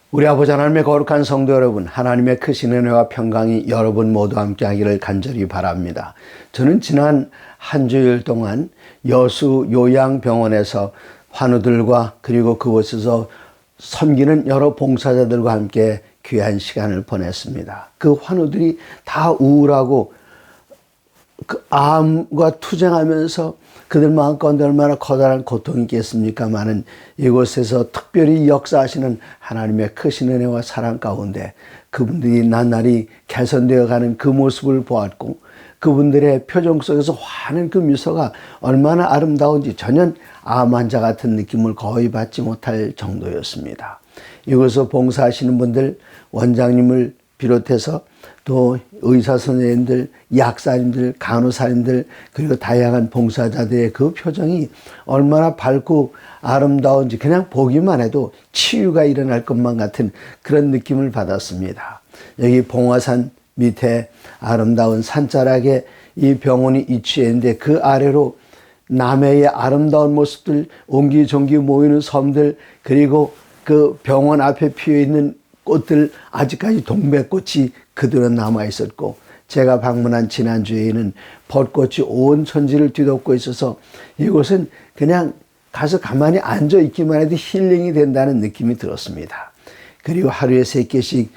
우리 아버지 하나님의 거룩한 성도 여러분, 하나님의 크신 은혜와 평강이 여러분 모두 함께 하기를 간절히 바랍니다. 저는 지난 한 주일 동안 여수 요양병원에서 환우들과 그리고 그곳에서 섬기는 여러 봉사자들과 함께 귀한 시간을 보냈습니다. 그 환우들이 다 우울하고 그 암과 투쟁하면서 그들 마음 가운데 얼마나 커다란 고통이 있겠습니까마는 이곳에서 특별히 역사하시는 하나님의 크신 은혜와 사랑 가운데 그분들이 나날이 개선되어 가는 그 모습을 보았고, 그분들의 표정 속에서 환한 그 미소가 얼마나 아름다운지 전혀 암 환자 같은 느낌을 거의 받지 못할 정도였습니다. 이곳에서 봉사하시는 분들, 원장님을 비롯해서 또 의사 선생님들, 약사님들, 간호사님들, 그리고 다양한 봉사자들의 그 표정이 얼마나 밝고 아름다운지 그냥 보기만 해도 치유가 일어날 것만 같은 그런 느낌을 받았습니다. 여기 봉화산 밑에 아름다운 산자락에 이 병원이 위치해 있는데, 그 아래로 남해의 아름다운 모습들, 옹기종기 모이는 섬들, 그리고 그 병원 앞에 피어 있는 꽃들, 아직까지 동백꽃이 그대로 남아 있었고, 제가 방문한 지난주에는 벚꽃이 온 천지를 뒤덮고 있어서 이곳은 그냥 가서 가만히 앉아 있기만 해도 힐링이 된다는 느낌이 들었습니다. 그리고 하루에 3끼씩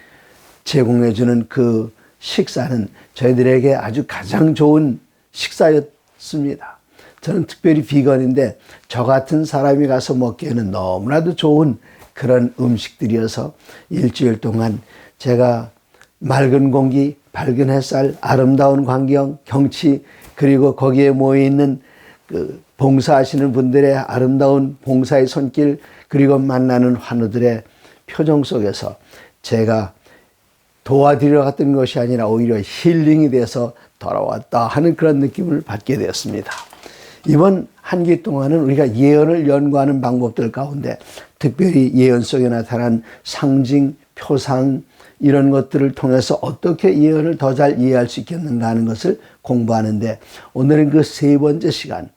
제공해주는 그 식사는 저희들에게 아주 가장 좋은 식사였습니다. 저는 특별히 비건인데 저 같은 사람이 가서 먹기에는 너무나도 좋은 그런 음식들이어서 일주일 동안 제가 맑은 공기, 밝은 햇살, 아름다운 광경, 경치, 그리고 거기에 모여있는 그 봉사하시는 분들의 아름다운 봉사의 손길, 그리고 만나는 환우들의 표정 속에서 제가 도와드리러 갔던 것이 아니라 오히려 힐링이 돼서 돌아왔다 하는 그런 느낌을 받게 되었습니다. 이번 한 기 동안은 우리가 예언을 연구하는 방법들 가운데 특별히 예언 속에 나타난 상징, 표상 이런 것들을 통해서 어떻게 예언을 더 잘 이해할 수 있겠는가 하는 것을 공부하는데, 오늘은 그 3번째 시간,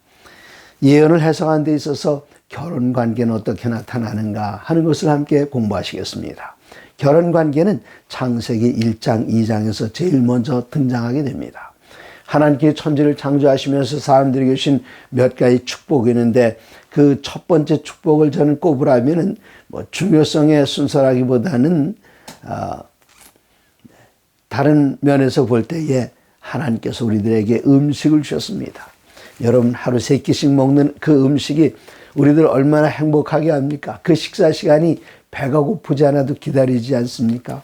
예언을 해석하는 데 있어서 결혼 관계는 어떻게 나타나는가 하는 것을 함께 공부하시겠습니다. 결혼 관계는 창세기 1장, 2장에서 제일 먼저 등장하게 됩니다. 하나님께 천지를 창조하시면서 사람들에게 주신 몇 가지 축복이 있는데, 그 첫 번째 축복을 저는 꼽으라면은 중요성의 순서라기보다는 다른 면에서 볼 때에 하나님께서 우리들에게 음식을 주셨습니다. 여러분, 하루 3끼씩 먹는 그 음식이 우리들 얼마나 행복하게 합니까? 그 식사 시간이 배가 고프지 않아도 기다리지 않습니까?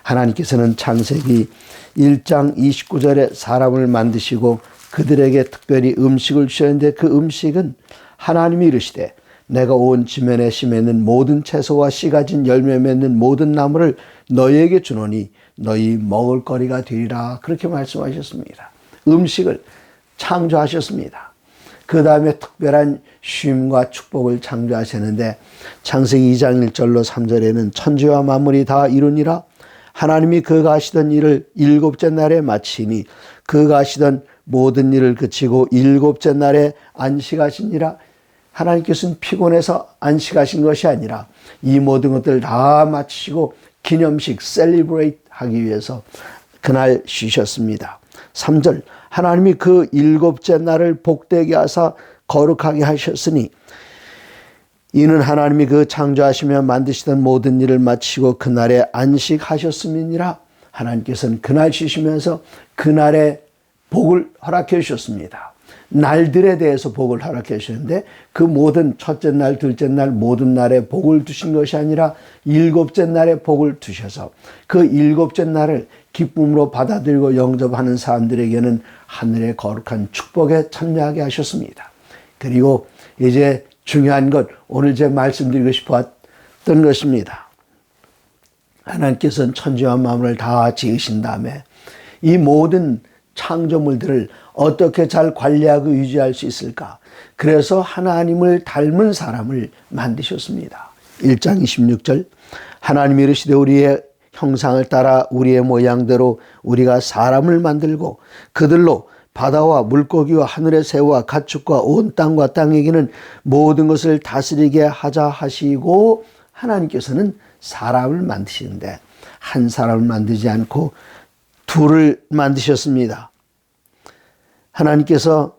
하나님께서는 창세기 1장 29절에 사람을 만드시고 그들에게 특별히 음식을 주셨는데, 그 음식은 하나님이 이르시되 내가 온 지면에 심에는 모든 채소와 씨 가진 열매 맺는 모든 나무를 너희에게 주노니 너희 먹을 거리가 되리라, 그렇게 말씀하셨습니다. 음식을 창조하셨습니다. 그 다음에 특별한 쉼과 축복을 창조하셨는데, 창세기 2장 1절로 3절에는 천지와 만물이 다 이루니라, 하나님이 그가 하시던 일을 7째 날에 마치니 그가 하시던 모든 일을 그치고 7째 날에 안식하시니라. 하나님께서는 피곤해서 안식하신 것이 아니라 이 모든 것들을 다 마치시고 기념식 셀리브레이트 하기 위해서 그날 쉬셨습니다. 3절, 하나님이 그 7째 날을 복되게 하사 거룩하게 하셨으니 이는 하나님이 그 창조하시며 만드시던 모든 일을 마치고 그날에 안식하셨음이니라. 하나님께서는 그날 쉬시면서 그날에 복을 허락해 주셨습니다. 날들에 대해서 복을 허락해 주셨는데, 그 모든 첫째 날, 둘째 날 모든 날에 복을 두신 것이 아니라 7째 날에 복을 두셔서 그 7째 날을 기쁨으로 받아들이고 영접하는 사람들에게는 하늘의 거룩한 축복에 참여하게 하셨습니다. 그리고 이제 중요한 것, 오늘 제가 말씀드리고 싶었던 것입니다. 하나님께서는 천지와 만물을 다 지으신 다음에 이 모든 창조물들을 어떻게 잘 관리하고 유지할 수 있을까? 그래서 하나님을 닮은 사람을 만드셨습니다. 1장 26절, 하나님이 이르시되 우리의 형상을 따라 우리의 모양대로 우리가 사람을 만들고 그들로 바다와 물고기와 하늘의 새와 가축과 온 땅과 땅에 기는 모든 것을 다스리게 하자 하시고, 하나님께서는 사람을 만드시는데 한 사람을 만들지 않고 둘을 만드셨습니다. 하나님께서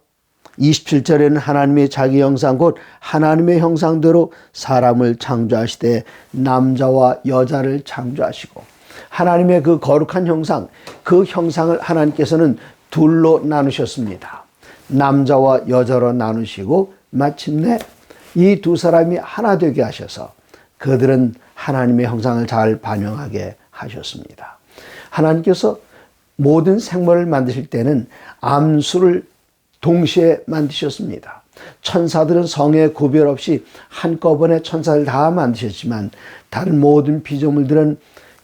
27절에는 하나님의 자기 형상 곧 하나님의 형상대로 사람을 창조하시되 남자와 여자를 창조하시고 하나님의 그 거룩한 형상, 그 형상을 하나님께서는 둘로 나누셨습니다. 남자와 여자로 나누시고 마침내 이 두 사람이 하나 되게 하셔서 그들은 하나님의 형상을 잘 반영하게 하셨습니다. 하나님께서 모든 생물을 만드실 때는 암수를 동시에 만드셨습니다. 천사들은 성에 구별 없이 한꺼번에 천사를 다 만드셨지만 다른 모든 피조물들은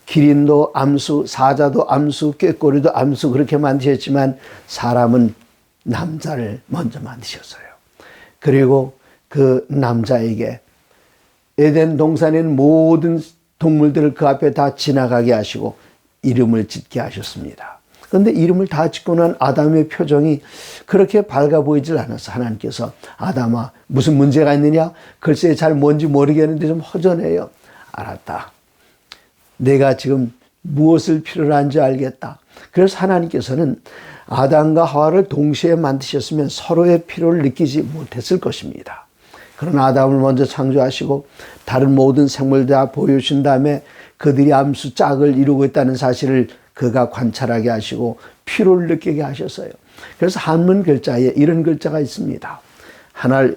기린도 암수, 사자도 암수, 꾀꼬리도 암수 그렇게 만드셨지만 사람은 남자를 먼저 만드셨어요. 그리고 그 남자에게 에덴 동산에 있는 모든 동물들을 그 앞에 다 지나가게 하시고 이름을 짓게 하셨습니다. 그런데 이름을 다 짓고 난 아담의 표정이 그렇게 밝아 보이질 않았어. 하나님께서 아담아 무슨 문제가 있느냐? 글쎄 잘 뭔지 모르겠는데 좀 허전해요. 알았다. 내가 지금 무엇을 필요로 한지 알겠다. 그래서 하나님께서는 아담과 하와를 동시에 만드셨으면 서로의 필요를 느끼지 못했을 것입니다. 그러나 아담을 먼저 창조하시고 다른 모든 생물들 다 보여주신 다음에 그들이 암수 짝을 이루고 있다는 사실을 그가 관찰하게 하시고 필요를 느끼게 하셨어요. 그래서 한문 글자에 이런 글자가 있습니다. 하나를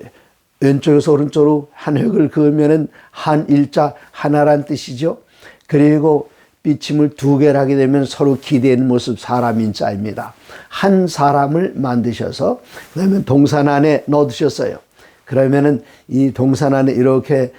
왼쪽에서 오른쪽으로 한 획을 그으면은 한 일자 하나란 뜻이죠. 그리고 삐침을 두 개를 하게 되면 서로 기대는 모습 사람인 자입니다. 한 사람을 만드셔서 그러면 동산 안에 넣어두셨어요. 그러면은 이 동산 안에 이렇게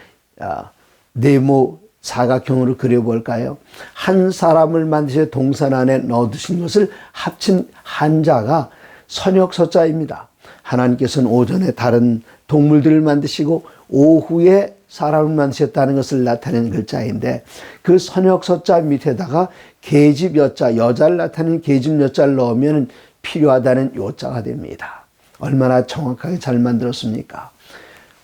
네모 사각형으로 그려볼까요? 한 사람을 만드셔 동산 안에 넣어두신 것을 합친 한자가 선역서자입니다. 하나님께서는 오전에 다른 동물들을 만드시고 오후에 사람을 만드셨다는 것을 나타내는 글자인데 그 선역서자 밑에다가 계집 여자, 여자를 나타내는 계집 여자를 넣으면 필요하다는 요자가 됩니다. 얼마나 정확하게 잘 만들었습니까?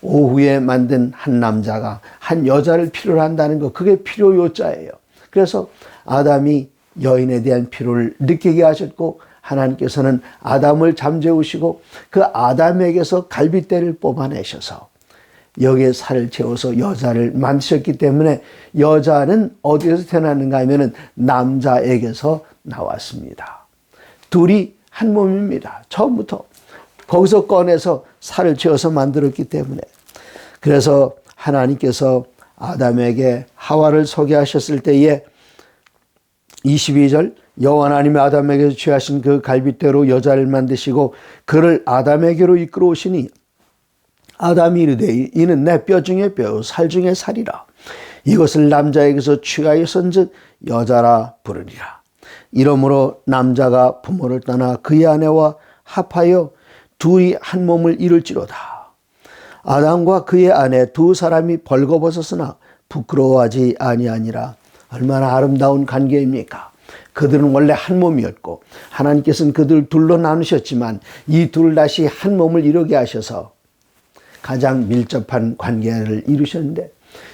오후에 만든 한 남자가 한 여자를 필요로 한다는 것, 그게 필요 요자예요. 그래서 아담이 여인에 대한 필요를 느끼게 하셨고 하나님께서는 아담을 잠재우시고 그 아담에게서 갈빗대를 뽑아내셔서 여기에 살을 채워서 여자를 만드셨기 때문에 여자는 어디에서 태어났는가 하면은 남자에게서 나왔습니다. 둘이 한 몸입니다. 처음부터 거기서 꺼내서 살을 채워서 만들었기 때문에. 그래서 하나님께서 아담에게 하와를 소개하셨을 때에 22절 여호와 하나님이 아담에게서 취하신 그 갈빗대로 여자를 만드시고 그를 아담에게로 이끌어 오시니 아담이 이르되 이는 내 뼈 중에 뼈 살 중에 살이라. 이것을 남자에게서 취하였은즉 여자라 부르리라. 이러므로 남자가 부모를 떠나 그의 아내와 합하여 둘이 한 몸을 이룰지로다. 아담과 그의 아내 두 사람이 벌거벗었으나 부끄러워하지 아니하니라. 얼마나 아름다운 관계입니까? 그들은 원래 한 몸이었고 하나님께서는 그들 둘로 나누셨지만 이 둘 다시 한 몸을 이루게 하셔서 가장 밀접한 관계를 이루셨는데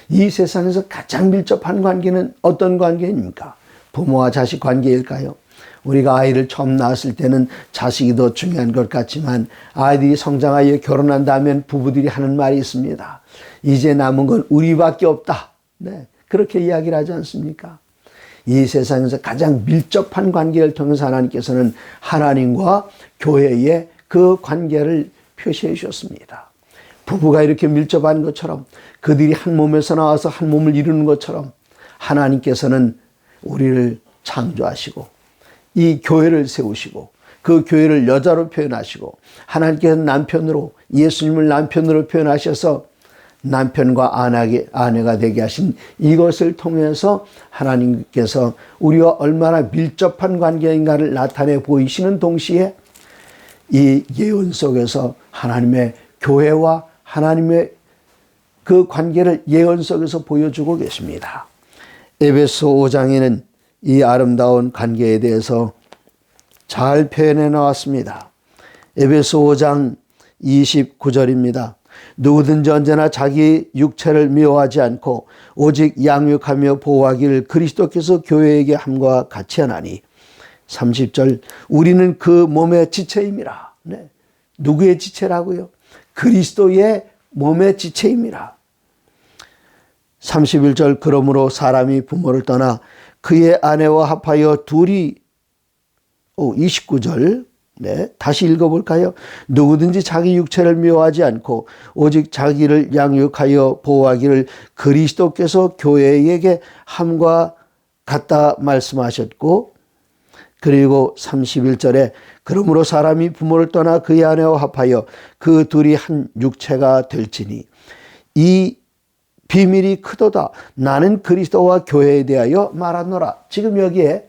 이 세상에서 가장 밀접한 관계는 어떤 관계입니까? 부모와 자식 관계일까요? 우리가 아이를 처음 낳았을 때는 자식이 더 중요한 것 같지만 아이들이 성장하여 결혼한 다음엔 부부들이 하는 말이 있습니다. 이제 남은 건 우리밖에 없다. 네, 그렇게 이야기를 하지 않습니까? 이 세상에서 가장 밀접한 관계를 통해서 하나님께서는 하나님과 교회의 그 관계를 표시해 주셨습니다. 부부가 이렇게 밀접한 것처럼 그들이 한 몸에서 나와서 한 몸을 이루는 것처럼 하나님께서는 우리를 창조하시고 이 교회를 세우시고 그 교회를 여자로 표현하시고 하나님께서는 남편으로 예수님을 남편으로 표현하셔서 남편과 아내가 되게 하신 이것을 통해서 하나님께서 우리와 얼마나 밀접한 관계인가를 나타내 보이시는 동시에 이 예언 속에서 하나님의 교회와 하나님의 그 관계를 예언 속에서 보여주고 계십니다. 에베소 5장에는 이 아름다운 관계에 대해서 잘 표현해 나왔습니다. 에베소 5장 29절입니다. 누구든지 언제나 자기 육체를 미워하지 않고 오직 양육하며 보호하기를 그리스도께서 교회에게 함과 같이 하나니. 30절 우리는 그 몸의 지체임이라. 네. 누구의 지체라고요? 그리스도의 몸의 지체임이라. 31절 그러므로 사람이 부모를 떠나 그의 아내와 합하여 둘이 29절 네, 다시 읽어볼까요? 누구든지 자기 육체를 미워하지 않고 오직 자기를 양육하여 보호하기를 그리스도께서 교회에게 함과 같다 말씀하셨고, 그리고 31절에 그러므로 사람이 부모를 떠나 그의 아내와 합하여 그 둘이 한 육체가 될지니 이 비밀이 크도다. 나는 그리스도와 교회에 대하여 말하노라. 지금 여기에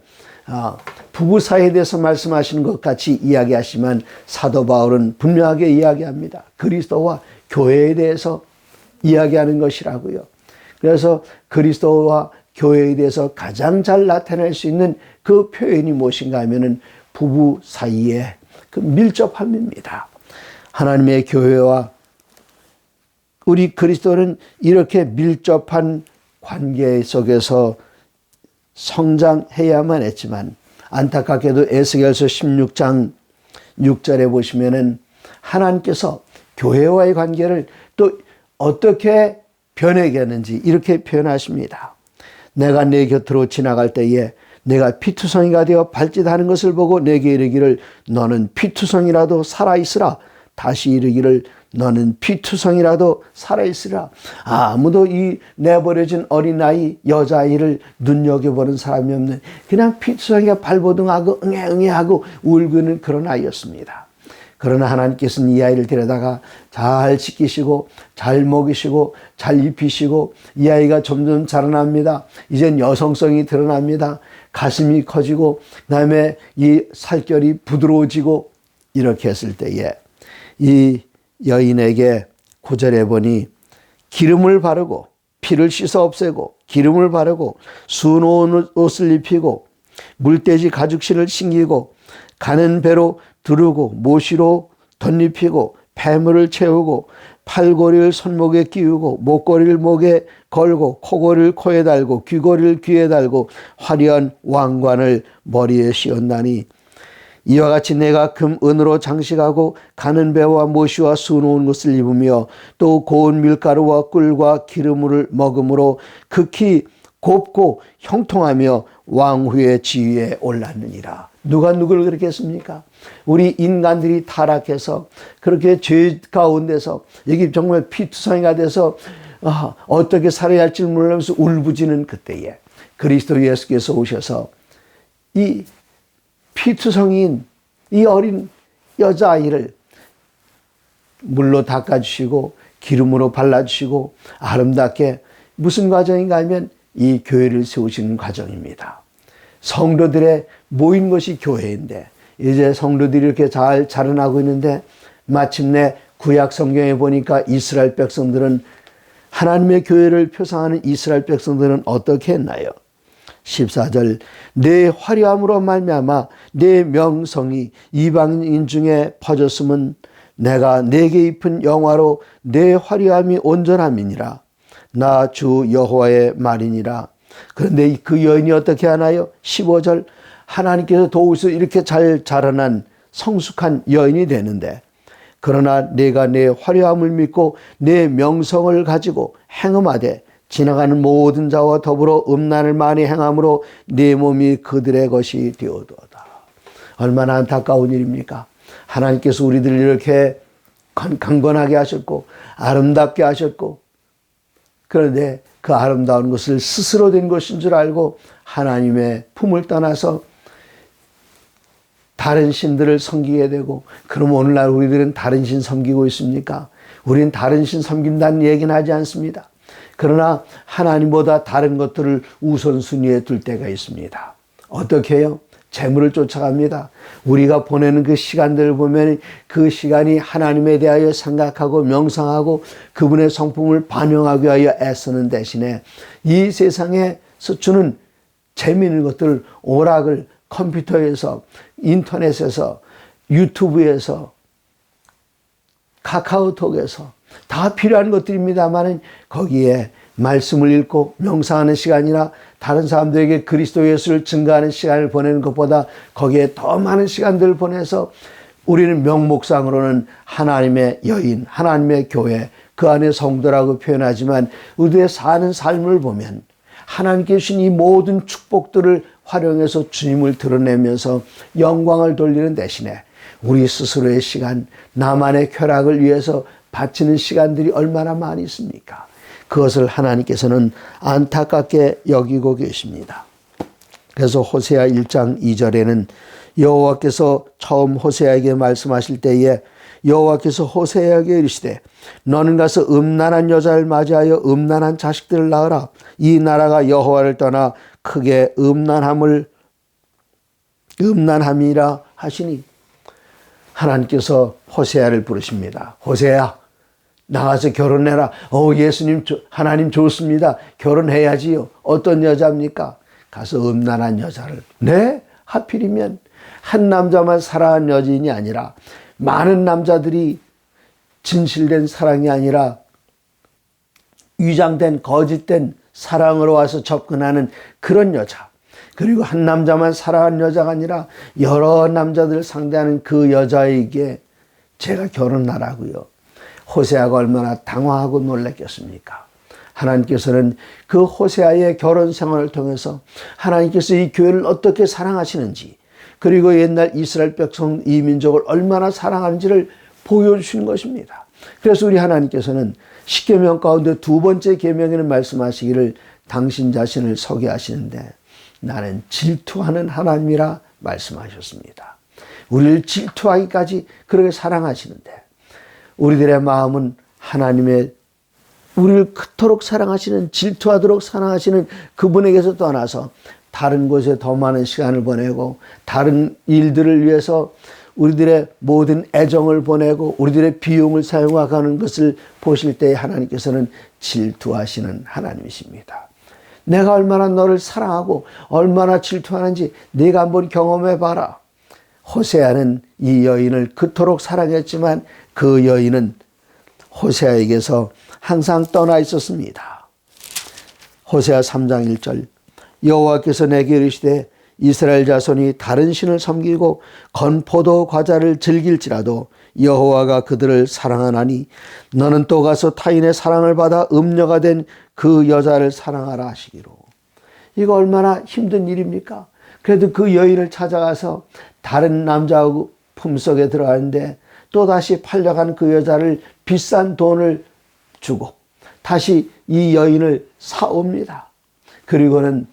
부부 사이에 대해서 말씀하시는 것 같이 이야기하시면 사도 바울은 분명하게 이야기합니다. 그리스도와 교회에 대해서 이야기하는 것이라고요. 그래서 그리스도와 교회에 대해서 가장 잘 나타낼 수 있는 그 표현이 무엇인가 하면은 부부 사이의 그 밀접함입니다. 하나님의 교회와 우리 그리스도는 이렇게 밀접한 관계 속에서 성장해야만 했지만 안타깝게도 에스겔서 16장 6절에 보시면은 하나님께서 교회와의 관계를 또 어떻게 변하게 하는지 이렇게 표현하십니다. 내가 내 곁으로 지나갈 때에 내가 피투성이가 되어 발짓하는 것을 보고 내게 이르기를 너는 피투성이라도 살아있으라. 다시 이르기를 너는 피투성이라도 살아있으라. 아무도 이 내버려진 어린아이 여자아이를 눈여겨보는 사람이 없는 그냥 피투성이가 발버둥하고 응애응애하고 울고 있는 그런 아이였습니다. 그러나 하나님께서는 이 아이를 데려다가 잘 지키시고 잘 먹이시고 잘 입히시고 이 아이가 점점 자라납니다. 이젠 여성성이 드러납니다. 가슴이 커지고 그다음에 이 살결이 부드러워지고 이렇게 했을 때에 이 여인에게 9절에 보니 기름을 바르고 피를 씻어 없애고 기름을 바르고 수놓은 옷을 입히고 물돼지 가죽신을 신기고 가는 배로 두르고 모시로 덧입히고 폐물을 채우고 팔고리를 손목에 끼우고 목걸이를 목에 걸고 코고리를 코에 달고 귀고리를 귀에 달고 화려한 왕관을 머리에 씌웠나니 이와 같이 내가 금 은으로 장식하고 가는 배와 모시와 수놓은 것을 입으며 또 고운 밀가루와 꿀과 기름을 먹음으로 극히 곱고 형통하며 왕후의 지위에 올랐느니라. 누가 누구를 그렇게 했습니까? 우리 인간들이 타락해서 그렇게 죄 가운데서 여기 정말 피투성이가 돼서 어떻게 살아야 할지 몰라서 울부짖는 그때에 그리스도 예수께서 오셔서 이 피투성이인 이 어린 여자아이를 물로 닦아주시고 기름으로 발라주시고 아름답게 무슨 과정인가 하면 이 교회를 세우시는 과정입니다. 성도들의 모인 것이 교회인데 이제 성도들이 이렇게 잘 자라나고 있는데 마침내 구약 성경에 보니까 이스라엘 백성들은 하나님의 교회를 표상하는 이스라엘 백성들은 어떻게 했나요? 14절 내 화려함으로 말미암아 내 명성이 이방인 중에 퍼졌음은 내가 내게 입은 영화로 내 화려함이 온전함이니라. 나 주 여호와의 말이니라. 그런데 그 여인이 어떻게 하나요? 15절 하나님께서 도우셔서 이렇게 잘 자라난 성숙한 여인이 되는데 그러나 내가 내 화려함을 믿고 내 명성을 가지고 행음하되 지나가는 모든 자와 더불어 음란을 많이 행함으로 내 몸이 그들의 것이 되어도다. 얼마나 안타까운 일입니까? 하나님께서 우리들을 이렇게 강건하게 하셨고 아름답게 하셨고 그런데 그 아름다운 것을 스스로 된 것인 줄 알고 하나님의 품을 떠나서 다른 신들을 섬기게 되고 그럼 오늘날 우리들은 다른 신 섬기고 있습니까? 우리는 다른 신 섬긴다는 얘기는 하지 않습니다. 그러나 하나님보다 다른 것들을 우선순위에 둘 때가 있습니다. 어떻게 해요? 재물을 쫓아갑니다. 우리가 보내는 그 시간들을 보면 그 시간이 하나님에 대하여 생각하고 명상하고 그분의 성품을 반영하기 위하여 애쓰는 대신에 이 세상에서 주는 재미있는 것들 오락을 컴퓨터에서 인터넷에서 유튜브에서 카카오톡에서 다 필요한 것들입니다만 거기에 말씀을 읽고 명상하는 시간이나 다른 사람들에게 그리스도 예수를 증거하는 시간을 보내는 것보다 거기에 더 많은 시간들을 보내서 우리는 명목상으로는 하나님의 여인, 하나님의 교회, 그 안에 성도라고 표현하지만 우리의 사는 삶을 보면 하나님께 주신 이 모든 축복들을 활용해서 주님을 드러내면서 영광을 돌리는 대신에 우리 스스로의 시간, 나만의 쾌락을 위해서 바치는 시간들이 얼마나 많이 있습니까? 그것을 하나님께서는 안타깝게 여기고 계십니다. 그래서 호세아 1장 2절에는 여호와께서 처음 호세아에게 말씀하실 때에 여호와께서 호세아에게 이르시되 너는 가서 음란한 여자를 맞이하여 음란한 자식들을 낳으라. 이 나라가 여호와를 떠나 크게 음란함이라 하시니, 하나님께서 호세아를 부르십니다. 호세아, 나가서 결혼해라. 예수님, 하나님 좋습니다. 결혼해야지요. 어떤 여자입니까? 가서 음란한 여자를. 네? 하필이면 한 남자만 사랑한 여인이 아니라 많은 남자들이 진실된 사랑이 아니라 위장된 거짓된 사랑으로 와서 접근하는 그런 여자, 그리고 한 남자만 사랑한 여자가 아니라 여러 남자들을 상대하는 그 여자에게 제가 결혼하라고요. 호세아가 얼마나 당황하고 놀랐겠습니까? 하나님께서는 그 호세아의 결혼 생활을 통해서 하나님께서 이 교회를 어떻게 사랑하시는지, 그리고 옛날 이스라엘 백성 이 민족을 얼마나 사랑하는지를 보여주신 것입니다. 그래서 우리 하나님께서는 십계명 가운데 두 번째 계명에는 말씀하시기를 당신 자신을 소개하시는데 나는 질투하는 하나님이라 말씀하셨습니다. 우리를 질투하기까지 그렇게 사랑하시는데, 우리들의 마음은 하나님의 우리를 그토록 사랑하시는, 질투하도록 사랑하시는 그분에게서 떠나서 다른 곳에 더 많은 시간을 보내고 다른 일들을 위해서 우리들의 모든 애정을 보내고 우리들의 비용을 사용하는 것을 보실 때 하나님께서는 질투하시는 하나님이십니다. 내가 얼마나 너를 사랑하고 얼마나 질투하는지 네가 한번 경험해 봐라. 호세아는 이 여인을 그토록 사랑했지만 그 여인은 호세아에게서 항상 떠나 있었습니다. 호세아 3장 1절 여호와께서 내게 이르시되 이스라엘 자손이 다른 신을 섬기고 건포도 과자를 즐길지라도 여호와가 그들을 사랑하나니 너는 또 가서 타인의 사랑을 받아 음녀가 된 그 여자를 사랑하라 하시기로. 이거 얼마나 힘든 일입니까? 그래도 그 여인을 찾아가서 다른 남자하고 품속에 들어가는데 또다시 팔려간 그 여자를 비싼 돈을 주고 다시 이 여인을 사옵니다. 그리고는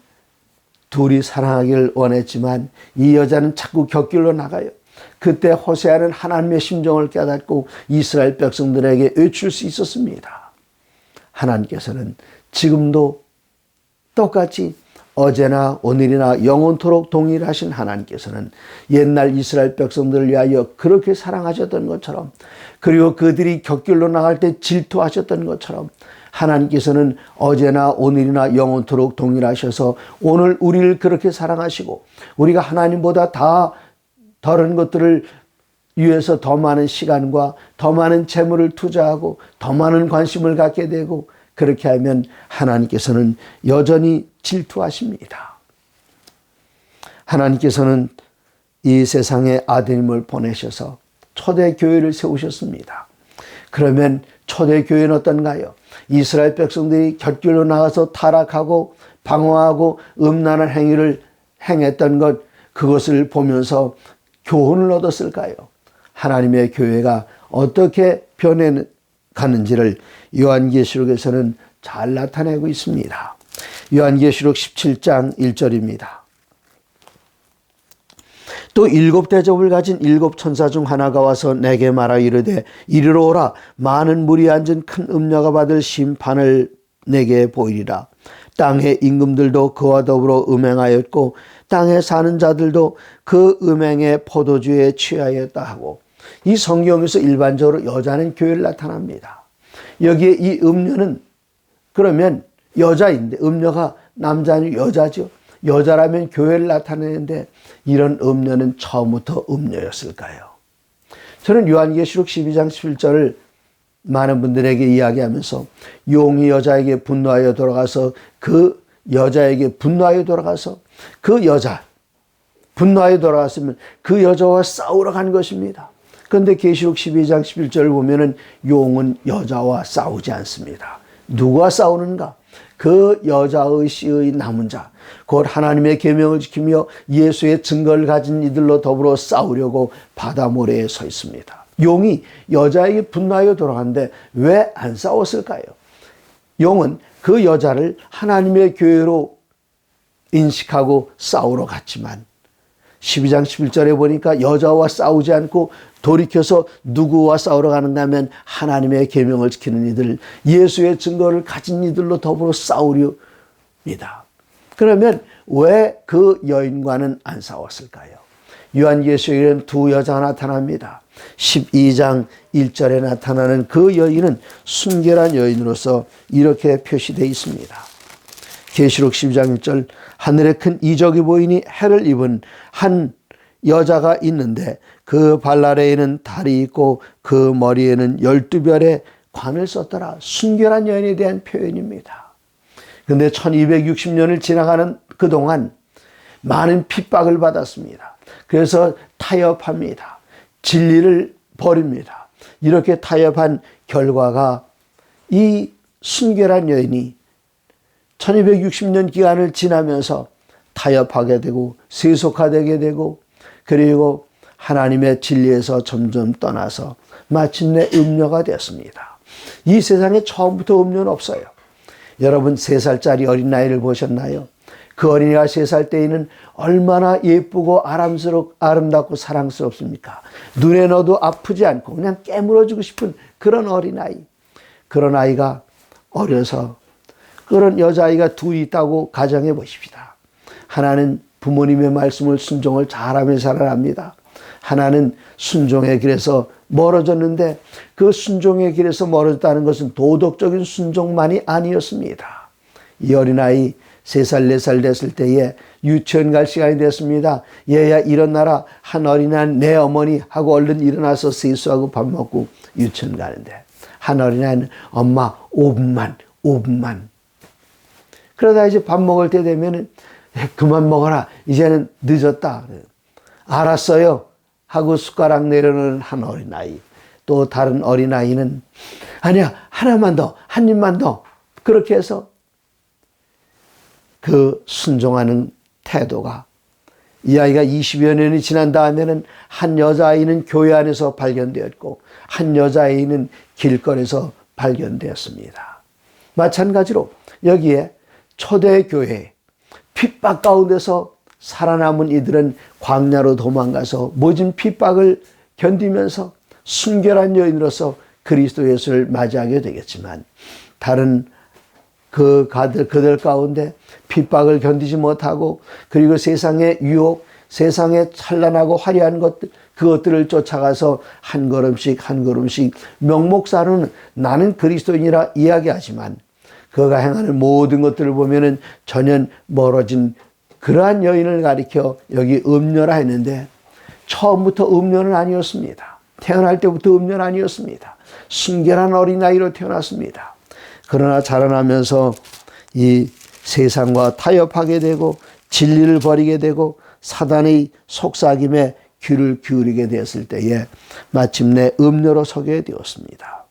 둘이 사랑하기를 원했지만 이 여자는 자꾸 곁길로 나가요. 그때 호세아는 하나님의 심정을 깨닫고 이스라엘 백성들에게 외칠 수 있었습니다. 하나님께서는 지금도 똑같이 어제나 오늘이나 영원토록 동일하신 하나님께서는 옛날 이스라엘 백성들을 위하여 그렇게 사랑하셨던 것처럼, 그리고 그들이 곁길로 나갈 때 질투하셨던 것처럼 하나님께서는 어제나 오늘이나 영원토록 동일하셔서 오늘 우리를 그렇게 사랑하시고 우리가 하나님보다 다 다른 것들을 위해서 더 많은 시간과 더 많은 재물을 투자하고 더 많은 관심을 갖게 되고, 그렇게 하면 하나님께서는 여전히 질투하십니다. 하나님께서는 이 세상에 아드님을 보내셔서 초대교회를 세우셨습니다. 그러면 초대교회는 어떤가요? 이스라엘 백성들이 곁길로 나가서 타락하고 방황하고 음란한 행위를 행했던 것, 그것을 보면서 교훈을 얻었을까요? 하나님의 교회가 어떻게 변해가는지를 요한계시록에서는 잘 나타내고 있습니다. 요한계시록 17장 1절입니다. 또 7 대접을 가진 7 천사 중 하나가 와서 내게 말하 이르되 이리로 오라. 많은 물이 앉은 큰 음녀가 받을 심판을 내게 보이리라. 땅의 임금들도 그와 더불어 음행하였고 땅에 사는 자들도 그 음행의 포도주에 취하였다 하고, 이 성경에서 일반적으로 여자는 교회를 나타납니다. 여기에 이 음녀는 그러면 여자인데, 음녀가 남자는 여자죠. 여자라면 교회를 나타내는데 이런 음녀는 처음부터 음녀였을까요? 저는 요한계시록 12장 11절을 많은 분들에게 이야기하면서 용이 여자에게 분노하여 돌아가서 그 여자에게 분노하여 돌아가서 그 여자 분노하여 돌아갔으면 그 여자와 싸우러 간 것입니다. 그런데 계시록 12장 11절을 보면은 용은 여자와 싸우지 않습니다. 누구와 싸우는가? 그 여자의 씨의 남은 자, 곧 하나님의 계명을 지키며 예수의 증거를 가진 이들로 더불어 싸우려고 바다 모래에 서 있습니다. 용이 여자에게 분노하여 돌아갔는데 왜 안 싸웠을까요? 용은 그 여자를 하나님의 교회로 인식하고 싸우러 갔지만 12장 11절에 보니까 여자와 싸우지 않고 돌이켜서 누구와 싸우러 가는가 하면 하나님의 계명을 지키는 이들, 예수의 증거를 가진 이들로 더불어 싸우렵니다. 그러면 왜 그 여인과는 안 싸웠을까요? 요한계시록에는 두 여자가 나타납니다. 12장 1절에 나타나는 그 여인은 순결한 여인으로서 이렇게 표시되어 있습니다. 계시록 12장 1절, 하늘에 큰 이적이 보이니 해를 입은 한 여자가 있는데 그 발 아래에는 달이 있고 그 머리에는 12별의 관을 썼더라. 순결한 여인에 대한 표현입니다. 그런데 1260년을 지나가는 그동안 많은 핍박을 받았습니다. 그래서 타협합니다. 진리를 버립니다. 이렇게 타협한 결과가 이 순결한 여인이 1260년 기간을 지나면서 타협하게 되고 세속화되게 되고 그리고 하나님의 진리에서 점점 떠나서 마침내 음녀가 되었습니다. 이 세상에 처음부터 음녀는 없어요. 여러분 3살짜리 어린아이를 보셨나요? 그 어린이가 3살 때에는 얼마나 예쁘고 아름답고 사랑스럽습니까? 눈에 넣어도 아프지 않고 그냥 깨물어주고 싶은 그런 어린아이. 그런 아이가 어려서 그런 여자아이가 둘이 있다고 가정해 보십시다. 하나는 부모님의 말씀을 순종을 잘하며 살아납니다. 하나는 순종의 길에서 멀어졌는데 그 순종의 길에서 멀어졌다는 것은 도덕적인 순종만이 아니었습니다. 이 어린아이 3살, 4살 됐을 때에 유치원 갈 시간이 됐습니다. 얘야 일어나라. 한 어린아이는 내 어머니 하고 얼른 일어나서 세수하고 밥 먹고 유치원 가는데 한 어린아이는 엄마 5분만. 그러다 이제 밥 먹을 때 되면은 그만 먹어라. 이제는 늦었다. 알았어요. 하고 숟가락 내려놓은 한 어린아이. 또 다른 어린아이는 아니야. 하나만 더. 한 입만 더. 그렇게 해서 그 순종하는 태도가 이 아이가 20여 년이 지난 다음에는 한 여자아이는 교회 안에서 발견되었고 한 여자아이는 길거리에서 발견되었습니다. 마찬가지로 여기에 초대교회 핍박 가운데서 살아남은 이들은 광야로 도망가서 모진 핍박을 견디면서 순결한 여인으로서 그리스도 예수를 맞이하게 되겠지만 다른 그들 가운데 핍박을 견디지 못하고 그리고 세상의 유혹, 세상의 찬란하고 화려한 그것들을 쫓아가서 한 걸음씩 명목상으로는 나는 그리스도인이라 이야기하지만 그가 행하는 모든 것들을 보면은 전혀 멀어진 그러한 여인을 가리켜 여기 음녀라 했는데 처음부터 음녀는 아니었습니다. 태어날 때부터 음녀는 아니었습니다. 순결한 어린아이로 태어났습니다. 그러나 자라나면서 이 세상과 타협하게 되고 진리를 버리게 되고 사단의 속삭임에 귀를 기울이게 되었을 때에 마침내 음녀로 서게 되었습니다.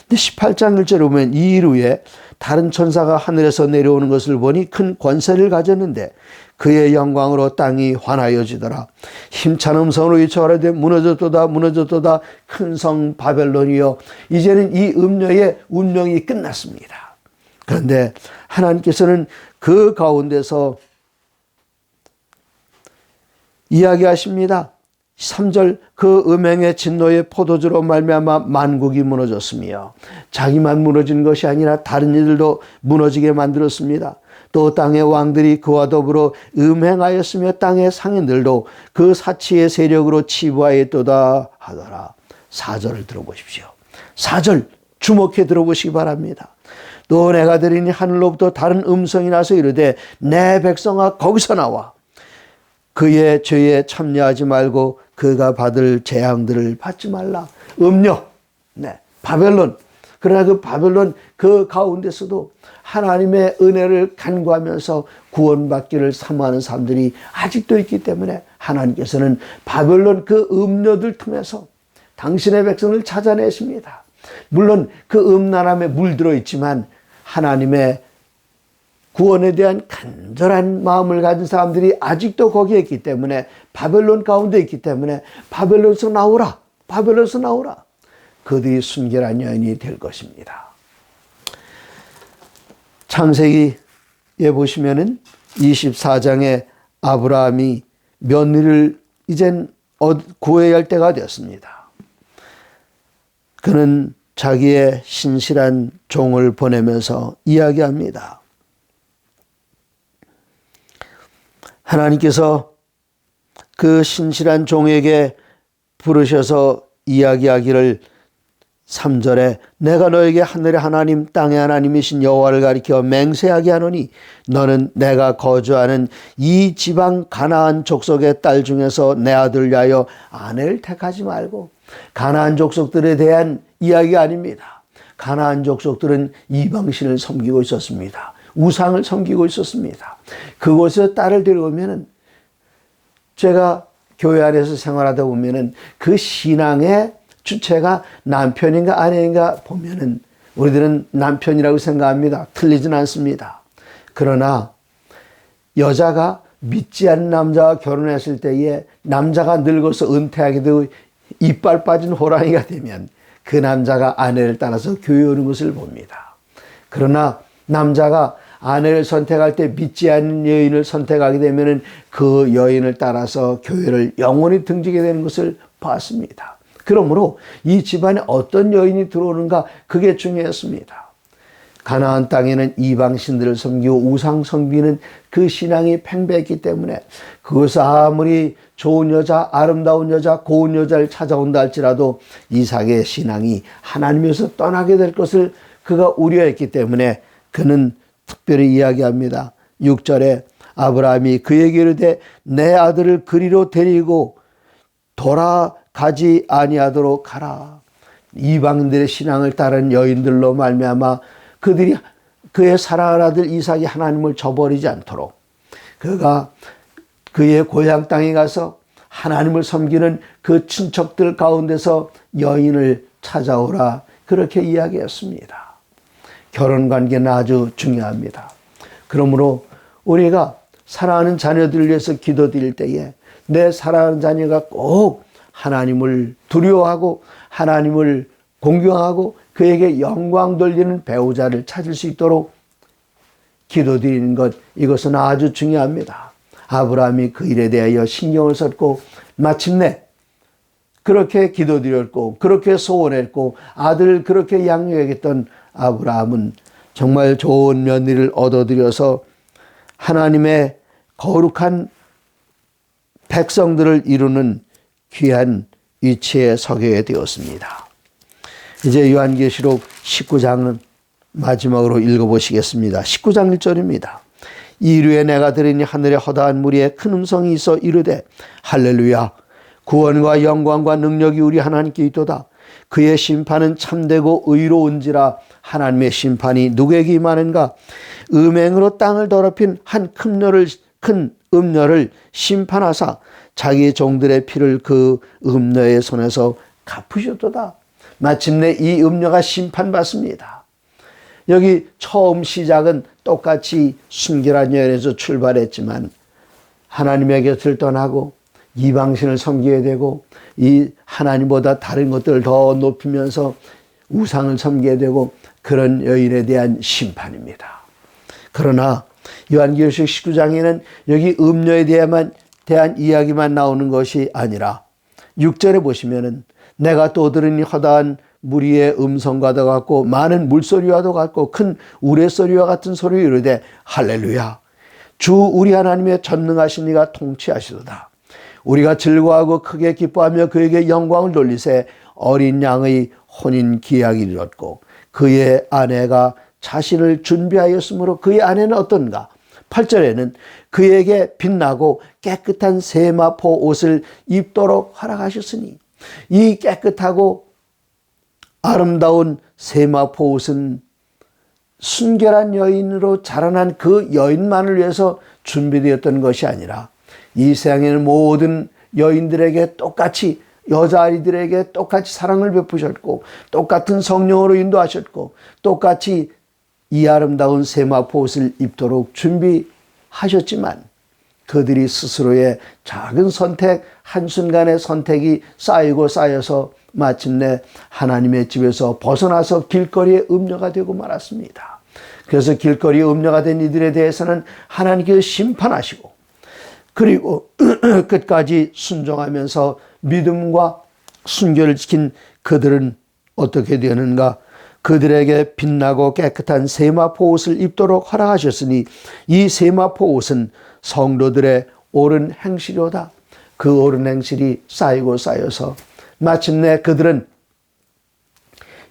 근데 18장 1절에 보면 이 일 후에 다른 천사가 하늘에서 내려오는 것을 보니 큰 권세를 가졌는데 그의 영광으로 땅이 환하여지더라. 힘찬 음성으로 외쳐가라되 무너졌도다 큰 성 바벨론이여. 이제는 이 음녀의 운명이 끝났습니다. 그런데 하나님께서는 그 가운데서 이야기하십니다. 3절 그 음행의 진노의 포도주로 말미암아 만국이 무너졌으며 자기만 무너진 것이 아니라 다른 이들도 무너지게 만들었습니다. 또 땅의 왕들이 그와 더불어 음행하였으며 땅의 상인들도 그 사치의 세력으로 치부하였도다 하더라. 4절을 들어보십시오. 4절 주목해 들어보시기 바랍니다. 또 내가 들으니 하늘로부터 다른 음성이 나서 이르되 내 백성아 거기서 나와 그의 죄에 참여하지 말고 그가 받을 재앙들을 받지 말라. 음녀, 바벨론, 그러나 그 바벨론 그 가운데서도 하나님의 은혜를 간구하면서 구원받기를 사모하는 사람들이 아직도 있기 때문에 하나님께서는 바벨론 그 음녀들 틈에서 당신의 백성을 찾아내십니다. 물론 그 음란함에 물들어 있지만 하나님의 구원에 대한 간절한 마음을 가진 사람들이 아직도 거기에 있기 때문에, 바벨론 가운데 있기 때문에 바벨론에서 나오라, 바벨론에서 나오라. 그들이 순결한 여인이 될 것입니다. 창세기에 보시면은 24장에 아브라함이 며느리를 이젠 구해야 할 때가 되었습니다. 그는 자기의 신실한 종을 보내면서 이야기합니다. 하나님께서 그 신실한 종에게 부르셔서 이야기하기를 3절에 내가 너에게 하늘의 하나님 땅의 하나님이신 여호와를 가리켜 맹세하게 하노니 너는 내가 거주하는 이 지방 가나안 족속의 딸 중에서 내 아들을 위하여 아내를 택하지 말고. 가나안 족속들에 대한 이야기가 아닙니다. 가나안 족속들은 이방신을 섬기고 있었습니다. 우상을 섬기고 있었습니다. 그곳에 딸을 데려오면은, 제가 교회 안에서 생활하다 보면은 그 신앙의 주체가 남편인가 아내인가 보면은 우리들은 남편이라고 생각합니다. 틀리진 않습니다. 그러나 여자가 믿지 않는 남자와 결혼했을 때에 남자가 늙어서 은퇴하게 되고 이빨 빠진 호랑이가 되면 그 남자가 아내를 따라서 교회 오는 것을 봅니다. 그러나 남자가 아내를 선택할 때 믿지 않는 여인을 선택하게 되면 그 여인을 따라서 교회를 영원히 등지게 되는 것을 봤습니다. 그러므로 이 집안에 어떤 여인이 들어오는가, 그게 중요했습니다. 가나안 땅에는 이방신들을 섬기고 우상 섬기는 그 신앙이 팽배했기 때문에 그것을 아무리 좋은 여자, 아름다운 여자, 고운 여자를 찾아온다 할지라도 이삭의 신앙이 하나님에서 떠나게 될 것을 그가 우려했기 때문에 그는 특별히 이야기합니다. 6절에 아브라함이 그에게 이르되 내 아들을 그리로 데리고 돌아가지 아니하도록 하라. 이방인들의 신앙을 따른 여인들로 말미암아 그들이 그의 사랑하는 아들 이삭이 하나님을 저버리지 않도록 그가 그의 고향 땅에 가서 하나님을 섬기는 그 친척들 가운데서 여인을 찾아오라, 그렇게 이야기했습니다. 결혼관계는 아주 중요합니다. 그러므로 우리가 사랑하는 자녀들을 위해서 기도드릴 때에 내 사랑하는 자녀가 꼭 하나님을 두려워하고 하나님을 공경하고 그에게 영광 돌리는 배우자를 찾을 수 있도록 기도드리는 것, 이것은 아주 중요합니다. 아브라함이 그 일에 대하여 신경을 썼고 마침내 그렇게 기도드렸고 그렇게 소원했고 아들을 그렇게 양육했던 아브라함은 정말 좋은 며느리를 얻어들여서 하나님의 거룩한 백성들을 이루는 귀한 위치에 서게 되었습니다. 이제 요한계시록 19장은 마지막으로 읽어보시겠습니다. 19장 1절입니다. 이르에 내가 들으니 하늘의 허다한 무리에 큰 음성이 있어 이르되 할렐루야, 구원과 영광과 능력이 우리 하나님께 있도다. 그의 심판은 참되고 의로운지라. 하나님의 심판이 누구에게 임하는가? 음행으로 땅을 더럽힌 한 큰 음녀를 심판하사 자기 종들의 피를 그 음녀의 손에서 갚으셨도다. 마침내 이 음녀가 심판받습니다. 여기 처음 시작은 똑같이 순결한 여인에서 출발했지만 하나님의 곁을 떠나고 이방신을 섬기게 되고 이 하나님보다 다른 것들을 더 높이면서 우상을 섬기게 되고 그런 여인에 대한 심판입니다. 그러나 요한계시록 19장에는 여기 음녀에 대한 이야기만 나오는 것이 아니라 6절에 보시면은 내가 또 들으니 허다한 무리의 음성과도 같고 많은 물소리와도 같고 큰 우레소리와 같은 소리를 이르되 할렐루야, 주 우리 하나님의 전능하신 이가 통치하시도다. 우리가 즐거워하고 크게 기뻐하며 그에게 영광을 돌리세. 어린 양의 혼인 기약이 이르렀고 그의 아내가 자신을 준비하였으므로 그의 아내는 어떤가? 8절에는 그에게 빛나고 깨끗한 세마포 옷을 입도록 허락하셨으니 이 깨끗하고 아름다운 세마포 옷은 순결한 여인으로 자라난 그 여인만을 위해서 준비되었던 것이 아니라 이 세상에는 모든 여인들에게 똑같이, 여자아이들에게 똑같이 사랑을 베푸셨고 똑같은 성령으로 인도하셨고 똑같이 이 아름다운 세마포 옷을 입도록 준비하셨지만 그들이 스스로의 작은 선택, 한순간의 선택이 쌓이고 쌓여서 마침내 하나님의 집에서 벗어나서 길거리의 음녀가 되고 말았습니다. 그래서 길거리의 음녀가 된 이들에 대해서는 하나님께서 심판하시고 그리고 끝까지 순종하면서 믿음과 순결을 지킨 그들은 어떻게 되었는가? 그들에게 빛나고 깨끗한 세마포 옷을 입도록 허락하셨으니 이 세마포 옷은 성도들의 옳은 행실이로다. 그 옳은 행실이 쌓이고 쌓여서 마침내 그들은,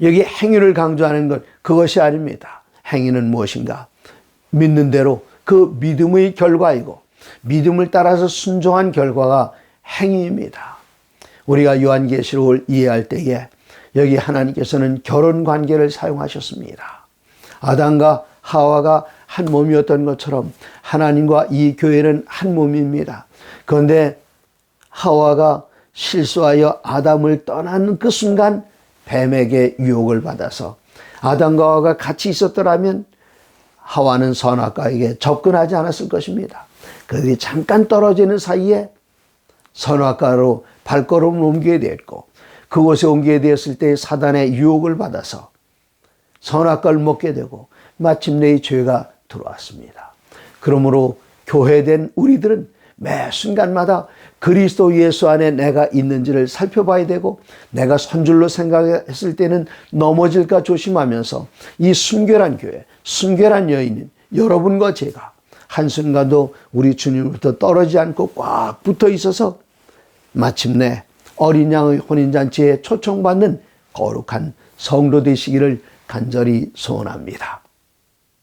여기 행위를 강조하는 것, 그것이 아닙니다. 행위는 무엇인가? 믿는 대로 그 믿음의 결과이고 믿음을 따라서 순종한 결과가 행위입니다. 우리가 요한계시록을 이해할 때에 여기 하나님께서는 결혼 관계를 사용하셨습니다. 아담과 하와가 한 몸이었던 것처럼 하나님과 이 교회는 한 몸입니다. 그런데 하와가 실수하여 아담을 떠나는 그 순간 뱀에게 유혹을 받아서 아담과 하와가 같이 있었더라면 하와는 선악과에게 접근하지 않았을 것입니다. 그들이 잠깐 떨어지는 사이에 선악과로 발걸음을 옮기게 되었고 그곳에 옮기게 되었을 때 사단의 유혹을 받아서 선악과를 먹게 되고 마침내 이 죄가 들어왔습니다. 그러므로 교회된 우리들은 매 순간마다 그리스도 예수 안에 내가 있는지를 살펴봐야 되고 내가 선줄로 생각했을 때는 넘어질까 조심하면서 이 순결한 교회, 순결한 여인인 여러분과 제가 한순간도 우리 주님으로부터 떨어지지 않고 꽉 붙어 있어서 마침내 어린 양의 혼인잔치에 초청받는 거룩한 성도 되시기를 간절히 소원합니다.